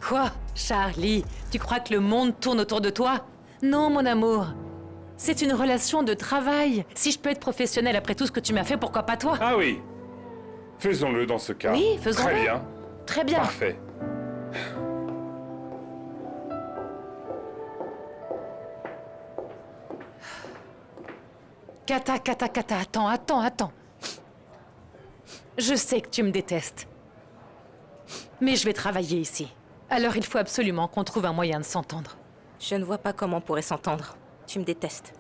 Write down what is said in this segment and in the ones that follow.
Quoi, Charlie? Tu crois que le monde tourne autour de toi? Non, mon amour. C'est une relation de travail. Si je peux être professionnelle après tout ce que tu m'as fait, pourquoi pas toi? Ah oui. Faisons-le dans ce cas. Oui, faisons-le. Très bien. Très bien. Parfait. Kata, attends. Je sais que tu me détestes. Mais je vais travailler ici. Alors il faut absolument qu'on trouve un moyen de s'entendre. Je ne vois pas comment on pourrait s'entendre. Tu me détestes.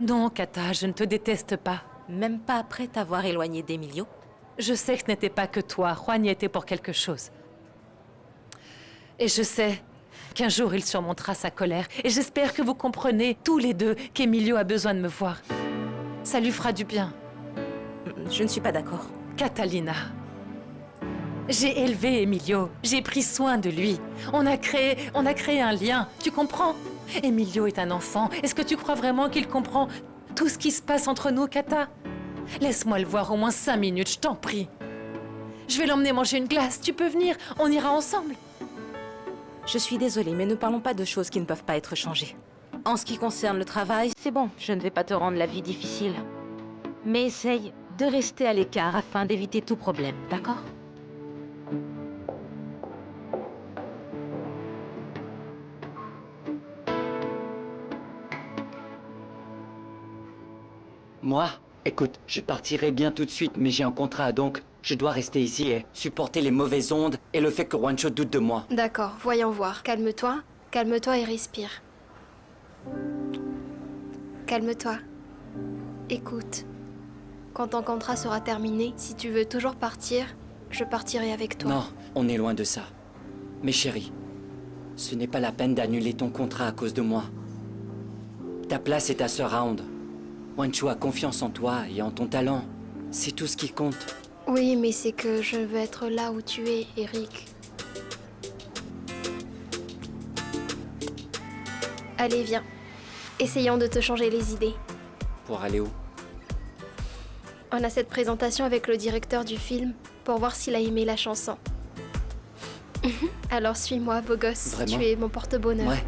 Non, Kata, je ne te déteste pas. Même pas après t'avoir éloigné d'Emilio. Je sais que ce n'était pas que toi. Juan y était pour quelque chose. Et je sais qu'un jour il surmontera sa colère. Et j'espère que vous comprenez, tous les deux, qu'Emilio a besoin de me voir. Ça lui fera du bien. Je ne suis pas d'accord. Catalina. J'ai élevé Emilio. J'ai pris soin de lui. On a créé un lien. Tu comprends? Emilio est un enfant. Est-ce que tu crois vraiment qu'il comprend tout ce qui se passe entre nous, Kata? Laisse-moi le voir au moins 5 minutes, je t'en prie. Je vais l'emmener manger une glace. Tu peux venir? On ira ensemble. Je suis désolée, mais ne parlons pas de choses qui ne peuvent pas être changées. En ce qui concerne le travail, c'est bon, je ne vais pas te rendre la vie difficile. Mais essaye de rester à l'écart afin d'éviter tout problème, d'accord? Moi, écoute, je partirai bien tout de suite, mais j'ai un contrat, donc je dois rester ici et supporter les mauvaises ondes et le fait que Juancho doute de moi. D'accord, voyons voir. Calme-toi. Calme-toi et respire. Calme-toi. Écoute. Quand ton contrat sera terminé, si tu veux toujours partir, je partirai avec toi. Non, on est loin de ça. Mais chérie, ce n'est pas la peine d'annuler ton contrat à cause de moi. Ta place est à ce round. Juancho a confiance en toi et en ton talent. C'est tout ce qui compte. Oui, mais c'est que je veux être là où tu es, Eric. Allez, viens. Essayons de te changer les idées. Pour aller où? On a cette présentation avec le directeur du film pour voir s'il a aimé la chanson. Alors suis-moi, beau gosse. Vraiment? Tu es mon porte-bonheur. Ouais.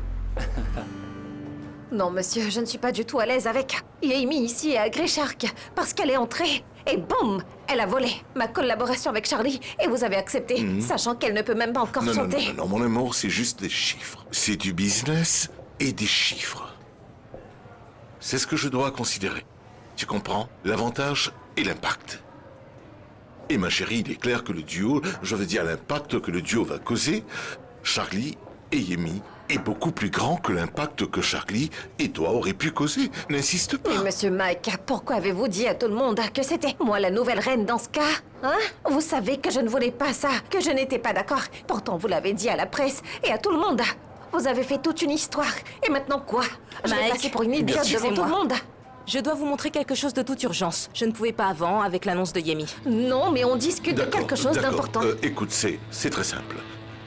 Non, monsieur, je ne suis pas du tout à l'aise avec Amy ici à Gréchark, parce qu'elle est entrée, et boum, elle a volé ma collaboration avec Charlie, et vous avez accepté, sachant qu'elle ne peut même pas encore chanter. Non, mon amour, c'est juste des chiffres. C'est du business et des chiffres. C'est ce que je dois considérer. Tu comprends? L'avantage et l'impact. Et ma chérie, il est clair que le duo, je veux dire l'impact que le duo va causer, Charlie et Yemi, est beaucoup plus grand que l'impact que Charlie et toi auraient pu causer. N'insiste pas. Mais monsieur Mike, pourquoi avez-vous dit à tout le monde que c'était moi la nouvelle reine dans ce cas? Hein? Vous savez que je ne voulais pas ça, que je n'étais pas d'accord. Pourtant, vous l'avez dit à la presse et à tout le monde. Vous avez fait toute une histoire. Et maintenant quoi? Je vais Mike, passer pour une idiote devant tout le monde. Je dois vous montrer quelque chose de toute urgence. Je ne pouvais pas avant avec l'annonce de Yemi. Non, mais on discute de quelque chose d'important. Écoute, c'est très simple.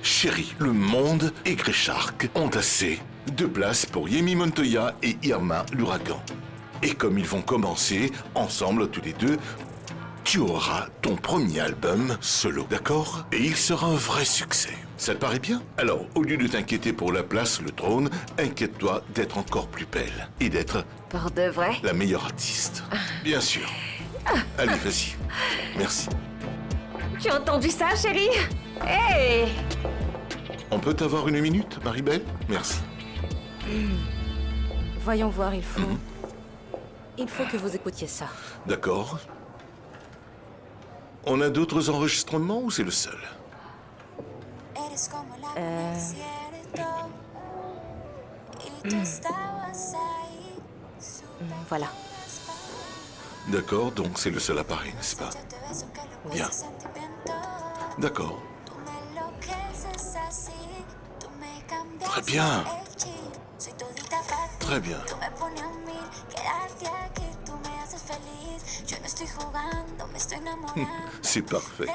Chérie, le monde et Gréchark ont assez de place pour Yemi Montoya et Irma l'ouragan. Et comme ils vont commencer, ensemble tous les deux, tu auras ton premier album solo, d'accord? Et il sera un vrai succès. Ça te paraît bien? Alors, au lieu de t'inquiéter pour la place, le trône, inquiète-toi d'être encore plus belle et d'être Pour de vrai? la meilleure artiste. Bien sûr. Allez, vas-y. Merci. Tu as entendu ça, chérie? Hey! On peut avoir une minute, Marie-Belle? Merci. Voyons voir, il faut... Il faut que vous écoutiez ça. D'accord. On a d'autres enregistrements ou c'est le seul? Voilà. D'accord, donc c'est le seul appareil, n'est-ce pas? Bien. D'accord. Très bien. Très bien. C'est parfait.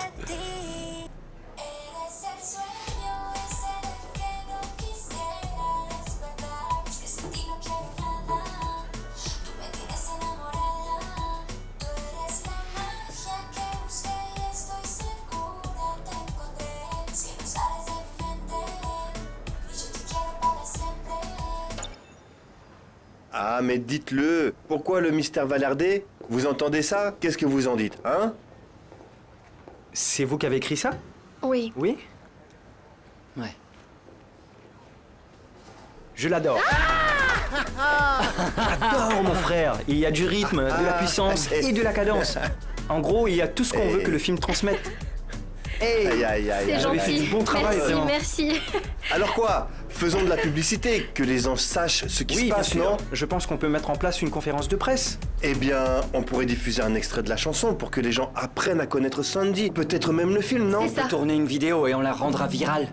Ah, mais dites-le. Pourquoi le mystère va larder? Vous entendez ça? Qu'est-ce que vous en dites, hein? C'est vous qui avez écrit ça? Oui. Oui? Ouais. Je l'adore. J'adore mon frère. Il y a du rythme, de la puissance et de la cadence. En gros, il y a tout ce qu'on veut que le film transmette. Aïe, aïe, aïe, C'est aïe. Vous avez fait gentil. du bon travail, merci, vraiment. merci. Alors quoi? Faisons de la publicité, que les gens sachent ce qui Oui, se bien passe, sûr. non? Je pense qu'on peut mettre en place une conférence de presse. Eh bien, on pourrait diffuser un extrait de la chanson pour que les gens apprennent à connaître Sandy. Peut-être même le film, non? C'est ça. Tourner une vidéo et on la rendra virale.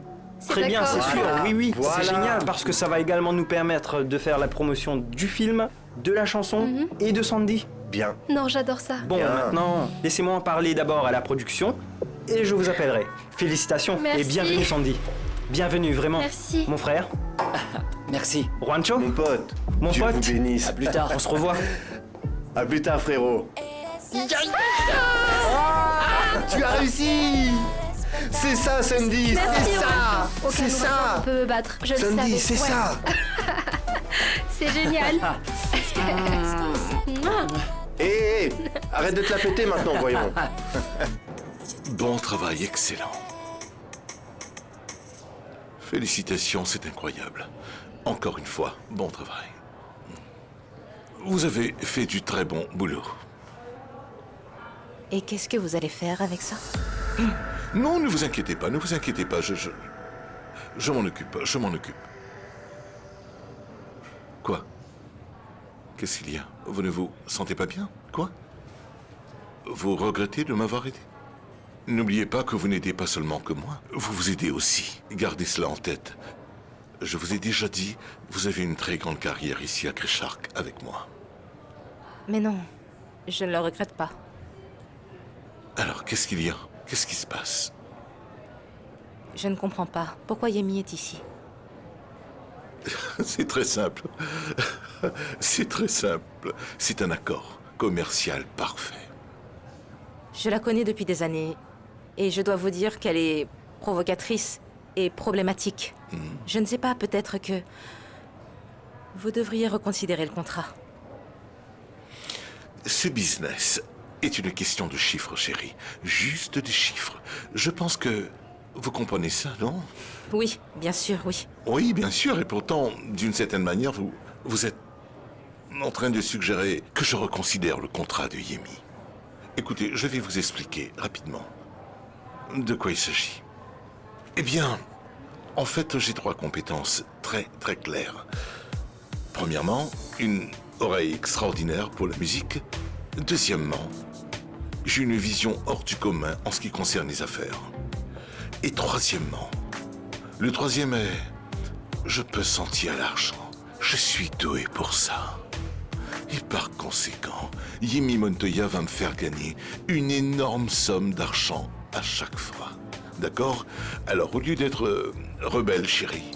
Très bien, d'accord. c'est sûr. Voilà, Oui, oui, voilà. c'est génial parce que ça va également nous permettre de faire la promotion du film, de la chanson et de Sandy. Bien. Non, j'adore ça. Bon, Bien. maintenant, laissez-moi en parler d'abord à la production et je vous appellerai. Félicitations Merci. et bienvenue Sandy. Bienvenue, vraiment. Merci. Mon frère, Merci. Juancho, Mon pote, Mon Dieu pote. vous bénisse. À plus tard. on se revoit. À plus tard, frérot. Tu as réussi! C'est ça, Sandy! Merci, C'est ça! Aucun C'est ouragan ça! ne peut me battre. Je le savais. Sandy, c'est Ouais. ça! C'est génial. Hé, arrête de te la péter maintenant, voyons. Bon travail, excellent. Félicitations, c'est incroyable. Encore une fois, bon travail. Vous avez fait du très bon boulot. Et qu'est-ce que vous allez faire avec ça? Non, ne vous inquiétez pas, je m'en occupe, je m'en occupe. Quoi? Qu'est-ce qu'il y a? Vous ne vous sentez pas bien? Quoi? Vous regrettez de m'avoir aidé? N'oubliez pas que vous n'aidez pas seulement que moi, vous vous aidez aussi. Gardez cela en tête. Je vous ai déjà dit, vous avez une très grande carrière ici à Grishark avec moi. Mais non, je ne le regrette pas. Alors, qu'est-ce qu'il y a? Qu'est-ce qui se passe? Je ne comprends pas. Pourquoi Yemi est ici? C'est très simple. C'est très simple. C'est un accord commercial parfait. Je la connais depuis des années. Et je dois vous dire qu'elle est provocatrice et problématique. Je ne sais pas, peut-être que... Vous devriez reconsidérer le contrat. Ce business est une question de chiffres, chérie. Juste des chiffres. Je pense que vous comprenez ça, non? Oui, bien sûr, oui. Oui, bien sûr, et pourtant, d'une certaine manière, vous êtes en train de suggérer que je reconsidère le contrat de Yemi. Écoutez, je vais vous expliquer rapidement de quoi il s'agit. Eh bien, en fait, j'ai 3 compétences très, très claires. Premièrement, une oreille extraordinaire pour la musique. Deuxièmement, j'ai une vision hors du commun en ce qui concerne les affaires. Et troisièmement, le troisième est... Je peux sentir l'argent. Je suis doué pour ça. Et par conséquent, Yemi Montoya va me faire gagner une énorme somme d'argent à chaque fois. D'accord? Alors, au lieu d'être rebelle, chérie,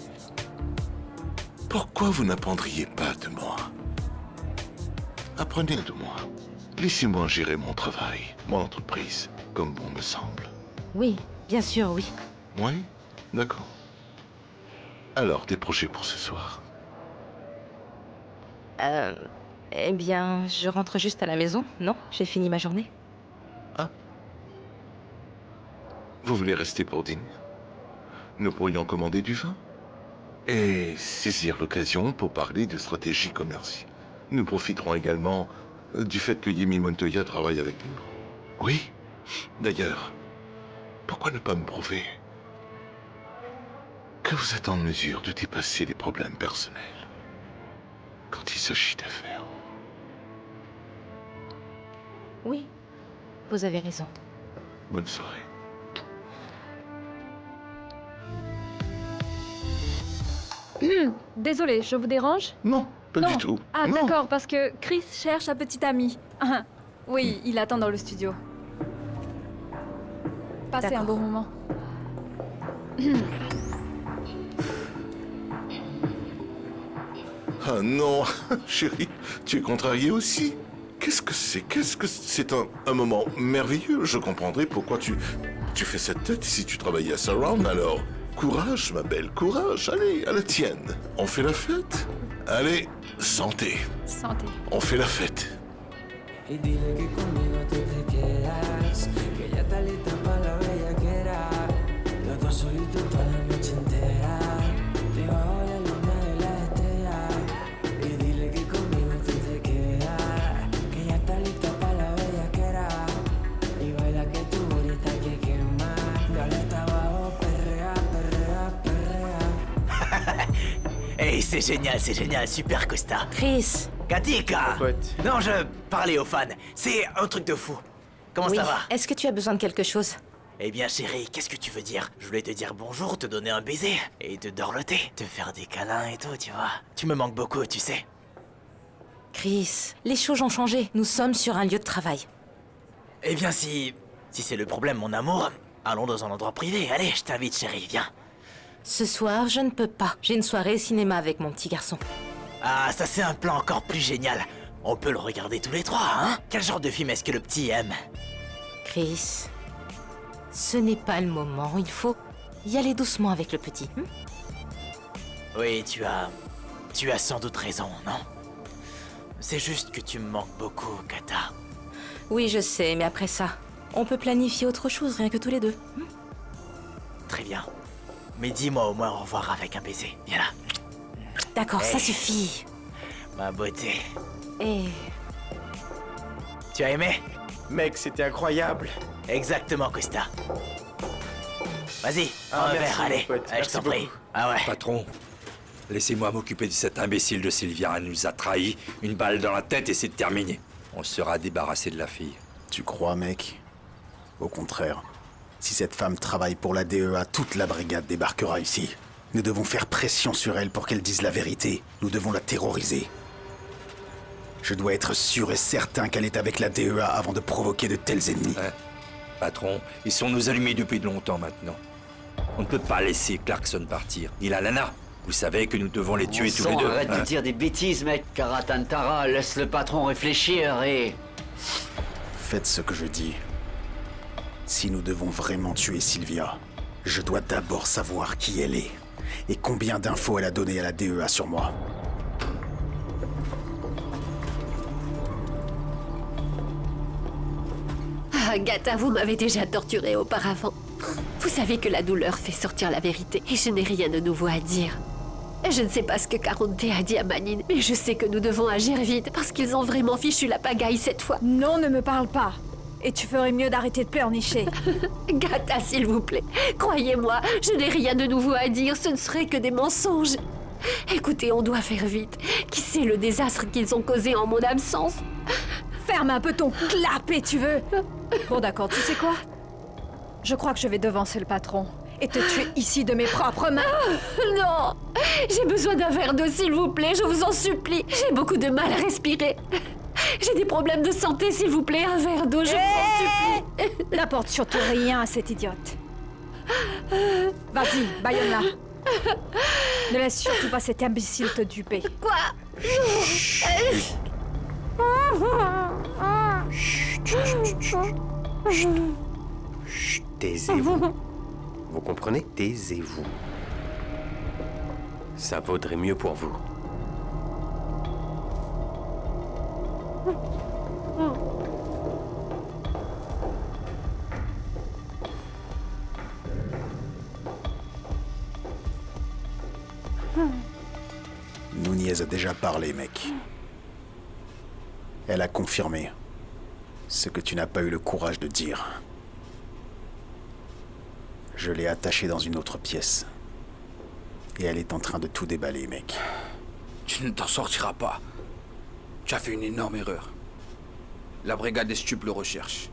pourquoi vous n'apprendriez pas de moi? Apprenez de moi. Laissez-moi gérer mon travail, mon entreprise, comme bon me semble. Oui, bien sûr, oui. Oui? D'accord. Alors, des projets pour ce soir? Eh bien, je rentre juste à la maison, non? J'ai fini ma journée. Vous voulez rester pour dîner? Nous pourrions commander du vin et saisir l'occasion pour parler de stratégie commerciale. Nous profiterons également du fait que Yemi Montoya travaille avec nous. Oui. D'ailleurs, pourquoi ne pas me prouver que vous êtes en mesure de dépasser les problèmes personnels quand il s'agit d'affaires? Oui, vous avez raison. Bonne soirée. Désolée, je vous dérange? Non, pas Non. du tout. Ah, Non. d'accord, parce que Chris cherche un petit ami. Ah, oui, il attend dans le studio. Passez un D'accord. bon moment. Ah non, chérie, tu es contrariée aussi. Qu'est-ce que c'est? C'est un moment merveilleux. Je comprendrais pourquoi tu fais cette tête si tu travaillais à Surround. Alors, courage, ma belle, courage. Allez, à la tienne. On fait la fête? Allez, santé. Santé. On fait la fête. Y dile que conmigo tú te quedas, que ya está lista para la bellaquera. Los dos solitos toda la noche entera, debajo la luna de la estrella. Y dile que conmigo tú te quedas, que ya está lista para la bellaquera. Y baila que tu bonita que quema, dale hasta abajo, perrea, perrea, perrea. Hey, c'est génial, super Costa. Chris. Katika! Non, je parlais aux fans. C'est un truc de fou. Comment Oui. ça va? Est-ce que tu as besoin de quelque chose? Eh bien, chérie, qu'est-ce que tu veux dire? Je voulais te dire bonjour, te donner un baiser, et te dorloter, te faire des câlins et tout, tu vois. Tu me manques beaucoup, tu sais. Chris, les choses ont changé. Nous sommes sur un lieu de travail. Eh bien, si c'est le problème, mon amour, allons dans un endroit privé. Allez, je t'invite, chérie, viens. Ce soir, je ne peux pas. J'ai une soirée cinéma avec mon petit garçon. Ah, ça c'est un plan encore plus génial. On peut le regarder tous les trois, hein? Quel genre de film est-ce que le petit aime? Chris, ce n'est pas le moment. Il faut y aller doucement avec le petit. Oui, tu as sans doute raison, non? C'est juste que tu me manques beaucoup, Kata. Oui, je sais, mais après ça, on peut planifier autre chose, rien que tous les deux. Très bien. Mais dis-moi au moins au revoir avec un baiser. Viens là. D'accord, Hey. ça suffit. Ma beauté. Et... Tu as aimé? Mec, c'était incroyable. Exactement, Costa. Vas-y, Ah, un merci, verre, mon allez. pote. Je Merci t'en prie. beaucoup. Ah ouais. Patron, laissez-moi m'occuper de cet imbécile de Sylvia. Elle nous a trahis. Une balle dans la tête et c'est terminé. On sera débarrassé de la fille. Tu crois, mec? Au contraire. Si cette femme travaille pour la DEA, toute la brigade débarquera ici. Nous devons faire pression sur elle pour qu'elle dise la vérité. Nous devons la terroriser. Je dois être sûr et certain qu'elle est avec la DEA avant de provoquer de tels ennemis. Patron, ils sont nos ennemis depuis longtemps maintenant. On ne peut pas laisser Clarkson partir. Ni la Lana. Vous savez que nous devons les tuer tous les deux. Arrête de dire des bêtises, mec. Karatantara, laisse le patron réfléchir et... Faites ce que je dis. Si nous devons vraiment tuer Sylvia, je dois d'abord savoir qui elle est et combien d'infos elle a donné à la DEA sur moi. Ah, Agatha, vous m'avez déjà torturé auparavant. Vous savez que la douleur fait sortir la vérité et je n'ai rien de nouveau à dire. Je ne sais pas ce que Caronte a dit à Manine, mais je sais que nous devons agir vite parce qu'ils ont vraiment fichu la pagaille cette fois. Non, ne me parle pas. Et tu ferais mieux d'arrêter de pleurnicher. Agatha, s'il vous plaît, croyez-moi, je n'ai rien de nouveau à dire, ce ne serait que des mensonges. Écoutez, on doit faire vite. Qui sait le désastre qu'ils ont causé en mon absence? Ferme un peu ton clapet, tu veux? Bon d'accord, tu sais quoi? Je crois que je vais devancer le patron et te tuer ici de mes propres mains. Non! J'ai besoin d'un verre d'eau, s'il vous plaît, je vous en supplie. J'ai beaucoup de mal à respirer. J'ai des problèmes de santé, s'il vous plaît, un verre d'eau, je vous en supplie. N'apporte surtout rien à cette idiote. Vas-y, baillonne-la. Ne laisse surtout pas cet imbécile te duper. Quoi? Taisez-vous. Vous comprenez? Taisez-vous. Ça vaudrait mieux pour vous. Nunez a déjà parlé, mec. Elle a confirmé ce que tu n'as pas eu le courage de dire. Je l'ai attachée dans une autre pièce. Et elle est en train de tout déballer, mec. Tu ne t'en sortiras pas. Tu as fait une énorme erreur. La brigade des stupes le recherche.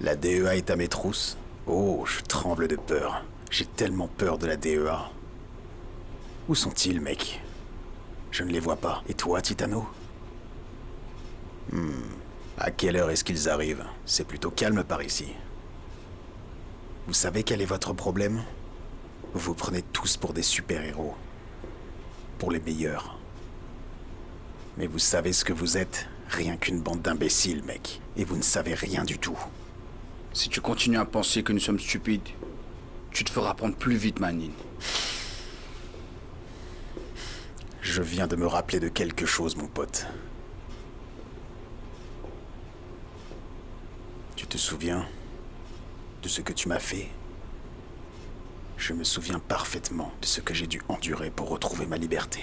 La DEA est à mes trousses. Oh, je tremble de peur. J'ai tellement peur de la DEA. Où sont-ils, mec? Je ne les vois pas. Et toi, Titano? À quelle heure est-ce qu'ils arrivent? C'est plutôt calme par ici. Vous savez quel est votre problème? Vous vous prenez tous pour des super-héros. Pour les meilleurs. Mais vous savez ce que vous êtes? Rien qu'une bande d'imbéciles, mec. Et vous ne savez rien du tout. Si tu continues à penser que nous sommes stupides, tu te feras prendre plus vite, Manine. Je viens de me rappeler de quelque chose, mon pote. Tu te souviens de ce que tu m'as fait? Je me souviens parfaitement de ce que j'ai dû endurer pour retrouver ma liberté.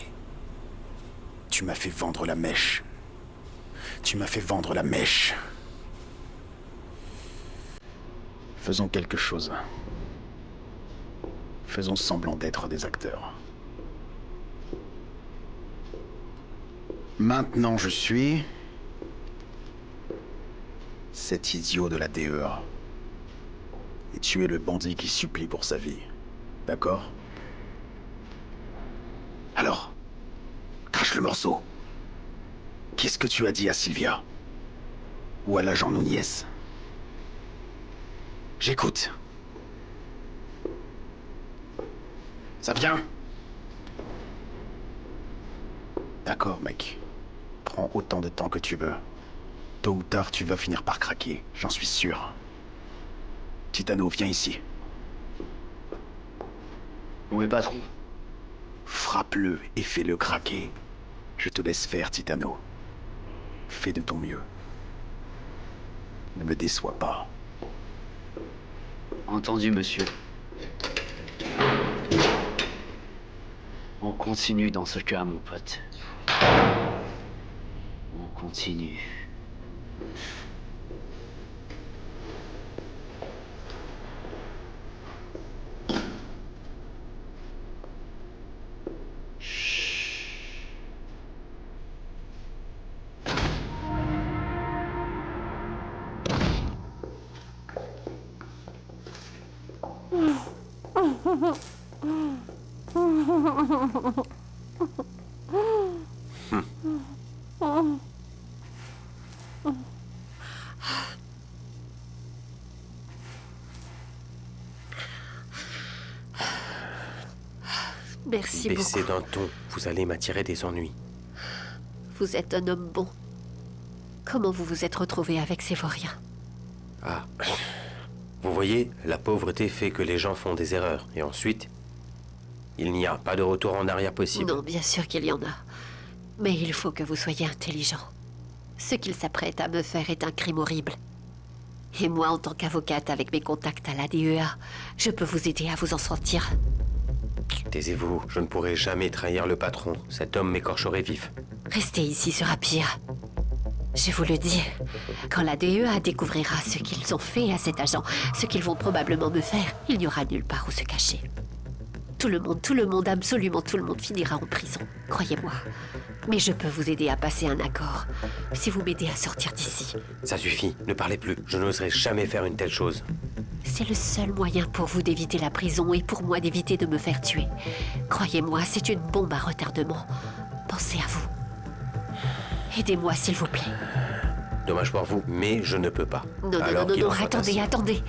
Tu m'as fait vendre la mèche. Tu m'as fait vendre la mèche. Faisons quelque chose. Faisons semblant d'être des acteurs. Maintenant, je suis... cet idiot de la DEA. Et tu es le bandit qui supplie pour sa vie. D'accord? Alors, crache le morceau. Qu'est-ce que tu as dit à Sylvia? Ou à l'agent Nunez? J'écoute. Ça vient? D'accord, mec. Prends autant de temps que tu veux. Tôt ou tard, tu vas finir par craquer, j'en suis sûr. Titano, viens ici. Où est patron? Frappe-le et fais-le craquer. Je te laisse faire, Titano. Fais de ton mieux. Ne me déçois pas. Entendu, monsieur. On continue dans ce cas, mon pote. On continue. Merci beaucoup. Baissez d'un ton, vous allez m'attirer des ennuis. Vous êtes un homme bon. Comment vous vous êtes retrouvé avec ces vauriens? Ah. Vous voyez, la pauvreté fait que les gens font des erreurs. Et ensuite, il n'y a pas de retour en arrière possible. Non, bien sûr qu'il y en a. Mais il faut que vous soyez intelligent. Ce qu'il s'apprête à me faire est un crime horrible. Et moi, en tant qu'avocate, avec mes contacts à la DEA, je peux vous aider à vous en sortir. Taisez-vous, je ne pourrai jamais trahir le patron. Cet homme m'écorcherait vif. Restez ici sera pire. Je vous le dis, quand la DEA découvrira ce qu'ils ont fait à cet agent, ce qu'ils vont probablement me faire, il n'y aura nulle part où se cacher. Tout le monde, absolument tout le monde finira en prison, croyez-moi. Mais je peux vous aider à passer un accord, si vous m'aidez à sortir d'ici. Ça suffit, ne parlez plus. Je n'oserais jamais faire une telle chose. C'est le seul moyen pour vous d'éviter la prison et pour moi d'éviter de me faire tuer. Croyez-moi, c'est une bombe à retardement. Pensez à vous. Aidez-moi, s'il vous plaît. Dommage pour vous, mais je ne peux pas. Non, Alors non, qu'il en non, soit attendez, ainsi. attendez.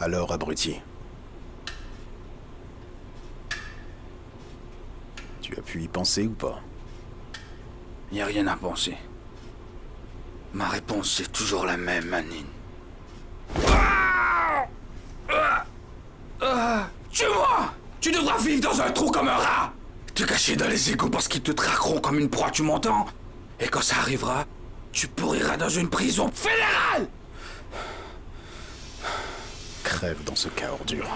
Alors, abruti. Tu as pu y penser ou pas? Il n'y a rien à penser. Ma réponse est toujours la même, Manine. Tue-moi! Tu devras vivre dans un trou comme un rat! Te cacher dans les égouts parce qu'ils te traqueront comme une proie, tu m'entends? Et quand ça arrivera, tu pourriras dans une prison fédérale! Crève dans ce cas, ordure.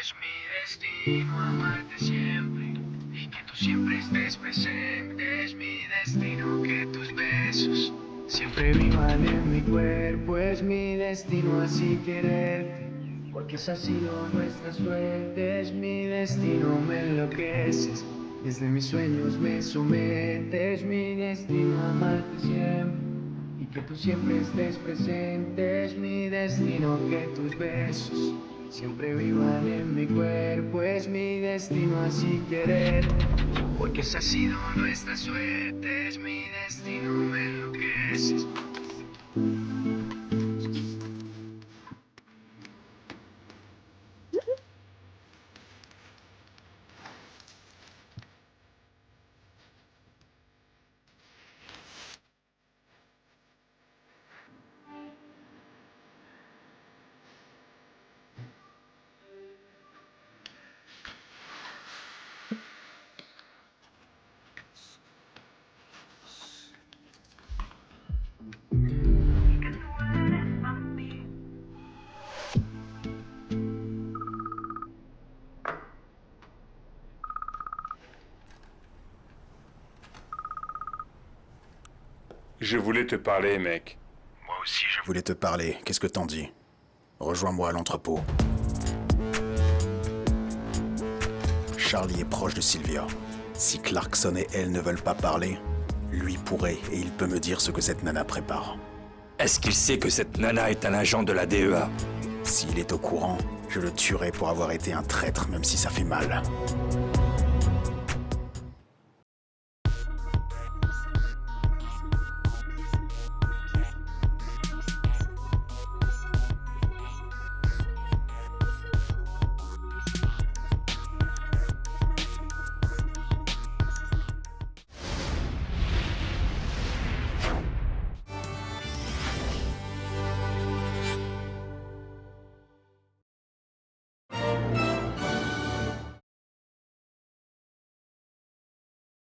Es mi destino amarte siempre y que tú siempre estés presente. Es mi destino que tus besos siempre vivan en mi cuerpo. Es mi destino así quererte, porque esa ha sido nuestra suerte. Es mi destino, me enloqueces, desde mis sueños me sometes. Es mi destino amarte siempre y que tú siempre estés presente. Es mi destino que tus besos siempre vivan en mi cuerpo. Es mi destino así querer, porque esa ha sido nuestra suerte. Es mi destino, me enloqueces. Je voulais te parler, mec. Moi aussi, je voulais te parler. Qu'est-ce que t'en dis? Rejoins-moi à l'entrepôt. Charlie est proche de Sylvia. Si Clarkson et elle ne veulent pas parler, lui pourrait et il peut me dire ce que cette nana prépare. Est-ce qu'il sait que cette nana est un agent de la DEA? S'il est au courant, je le tuerai pour avoir été un traître, même si ça fait mal.